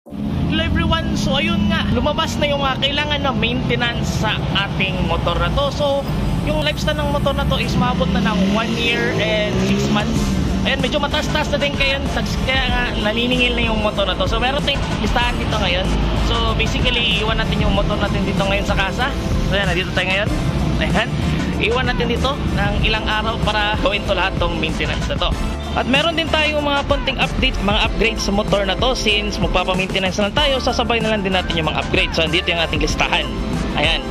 Hello everyone, so ayun nga, lumabas na yung mga kailangan na maintenance sa ating motor na to. So yung lifespan ng motor na to is maabot na ng 1 year and 6 months. Ayan, medyo mataas-taas na din kaya nga naniningil na yung motor na to. So meron tayong listahan dito ngayon. So basically, iwan natin yung motor natin dito ngayon sa kasa. So ayan, nandito tayo ngayon. Ayan, iwan natin dito ng ilang araw para gawin to lahat tong maintenance na to. At meron din tayong mga konting update, mga upgrades sa motor na to. Since magpapa-maintenance na tayo, sasabay na lang din natin yung mga upgrades. So andito yung ating listahan. Ayan.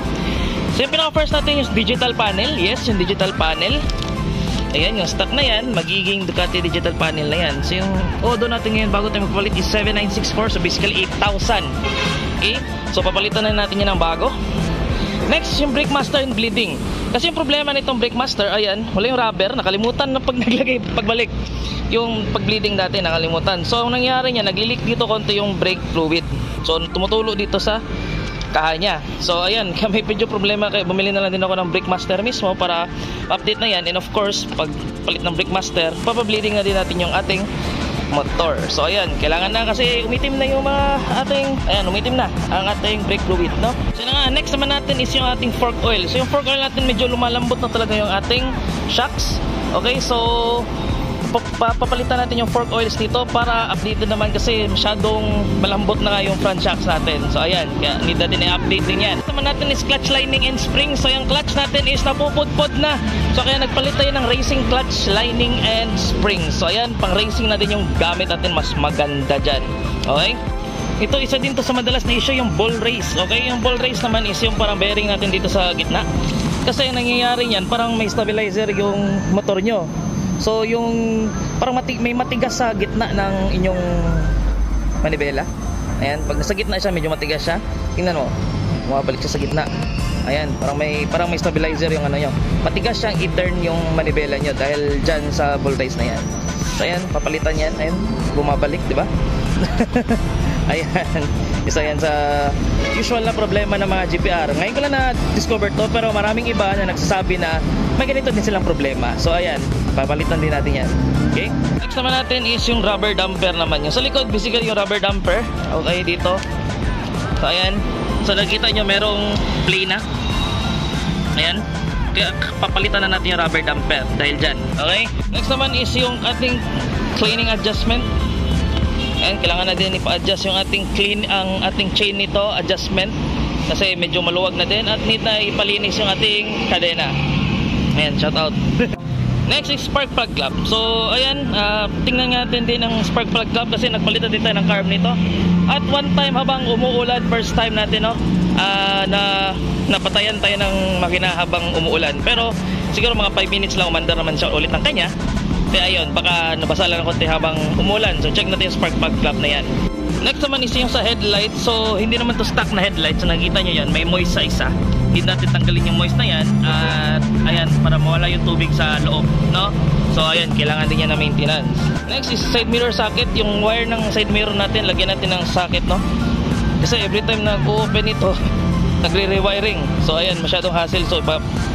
So yung pinaka-first natin yung digital panel. Yes, yung digital panel. Ayan, yung stock na yan, magiging Ducati digital panel na yan. So yung odo natin ngayon bago tayo magpapalit is 7964. So basically 8,000. Okay? So papalitan na natin yan ng bago. Next, yung brake master and bleeding. Kasi yung problema nitong brake master, ayan, wala yung rubber, nakalimutan na pagbalik. Yung pag-bleeding dati, nakalimutan. So, ang nangyari niya, nagli-leak dito konti yung brake fluid. So, tumutulo dito sa kaha niya. So, ayan, may medyo problema kaya bumili na lang din ako ng brake master mismo para update na yan. And of course, pag palit ng brake master, papableeding na din natin yung ating motor. So ayan, kailangan na kasi umitim na yung mga ating, ayan, umitim na ang ating brake fluid, no? So nga, next naman natin is yung ating fork oil. So yung fork oil natin medyo lumalambot na talaga yung ating shocks. Okay, so papalitan natin yung fork oils dito para updated naman kasi masyadong malambot na nga yung front shocks natin. So ayan, kaya need natin i-update din yan. Next naman natin is clutch lining and spring. So yung clutch natin is napupudpod na. So kaya nagpalit tayo ng racing clutch lining and spring. So ayan, pang racing na din yung gamit natin, mas maganda dyan. Okay? Ito, isa din to sa madalas na issue, yung ball race. Okay? Yung ball race naman is yung parang bearing natin dito sa gitna. Kasi yung nangyayari yan, parang may stabilizer yung motor nyo. So yung parang may matigas sa gitna ng inyong manibela. Ayan, pag nasa gitna siya, medyo matigas siya. Tingnan mo, bumabalik siya sa gitna. Ayan, parang may stabilizer yung ano nyo. Matigas siyang i-turn yung manibela nyo dahil dyan sa ball race na yan. So ayan, papalitan yan. Ayan, bumabalik, di ba? Ayan, isa yan sa usual na problema ng mga GPR. Ngayon ko lang na-discover to, pero maraming iba na nagsasabi na may ganito din silang problema. So ayan, papalitan din natin yan. Okay? Next naman natin is yung rubber damper naman. Yung sa likod, basically yung rubber damper. Okay, dito. So ayan, so nakita nyo merong play na. Ayan, kaya papalitan na natin yung rubber damper dahil dyan. Okay? Next naman is yung ating cleaning adjustment. Ayan, kailangan na din ipa-adjust yung ating ang ating chain nito, adjustment. Kasi medyo maluwag na din at need na ipalinis yung ating kadena. Ayan, shout out. Next is spark plug club. So, ayan, tingnan natin din ang spark plug club kasi nagpalitan din tayo ng carb nito. At one time habang umuulan, first time natin, no, na napatayan tayo ng makina habang umuulan. Pero siguro mga 5 minutes lang umandar naman siya ulit ng kanya. Kaya ayun, baka nabasa lang ng konti habang umulan. So check natin yung spark plug club na yan. Next naman is yung sa headlight. So hindi naman to stock na headlight. So nakita nyo yan, may moist sa isa. Hindi natin tanggalin yung moist na yan. At ayan, para mawala yung tubig sa loob, no? So ayan, kailangan din yan na maintenance. Next is side mirror socket. Yung wire ng side mirror natin, lagyan natin ng socket, no? Kasi every time na open ito, nagre-rewiring. So ayan, masyadong hassle. So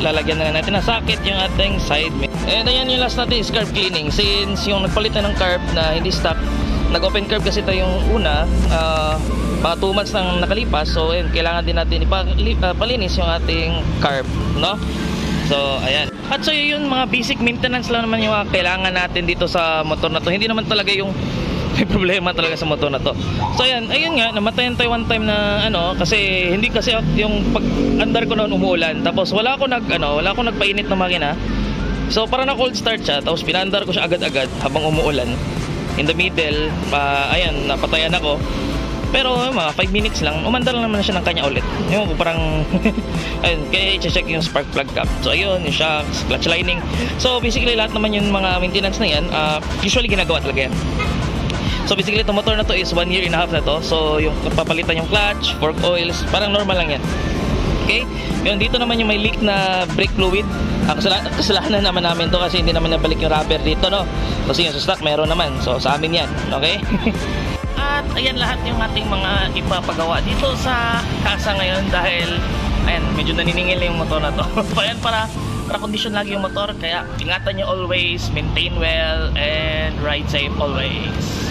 lalagyan na natin ng socket yung ating side mirror. And ayan, yung last natin is carb cleaning. Since yung nagpalit na ng carb na hindi stock, nag-open carb kasi ito yung una, mga 2 months nang nakalipas. So ayan, kailangan din natin palinis yung ating carb, no? So ayan. At so yun, mga basic maintenance lang naman yung kailangan natin dito sa motor na to. Hindi naman talaga yung may problema talaga sa motor na to. So ayan, ayun nga, namatayan tayo one time na ano, kasi hindi kasi yung pag-andar ko noon umuulan. Tapos wala akong nagpainit na makina. So parang na cold start siya, tapos pinandar ko siya agad-agad habang umuulan. In the middle, ayan, napatayan ako. Pero mga 5 minutes lang, umandar lang naman siya ng kanya ulit. Yung parang ayun, kaya i-check yung spark plug cap. So ayun, yung shocks, clutch lining. So basically lahat naman yung mga maintenance na yan, usually ginagawa talaga yan. So basically itong motor na to is 1 year and a half na to. So yung papalitan yung clutch, fork oils, parang normal lang yan. Okay? Yung dito naman yung may leak na brake fluid. Kasalanan naman namin to kasi hindi naman nabalik yung rubber dito, no? Kasi yung sa stock meron naman. So sa amin yan. Okay? At ayan lahat yung ating mga ipapagawa dito sa kasa ngayon dahil ayan, medyo naniningil na yung motor na to. So ayan, para condition lagi yung motor, kaya ingatan nyo always, maintain well, and ride safe always.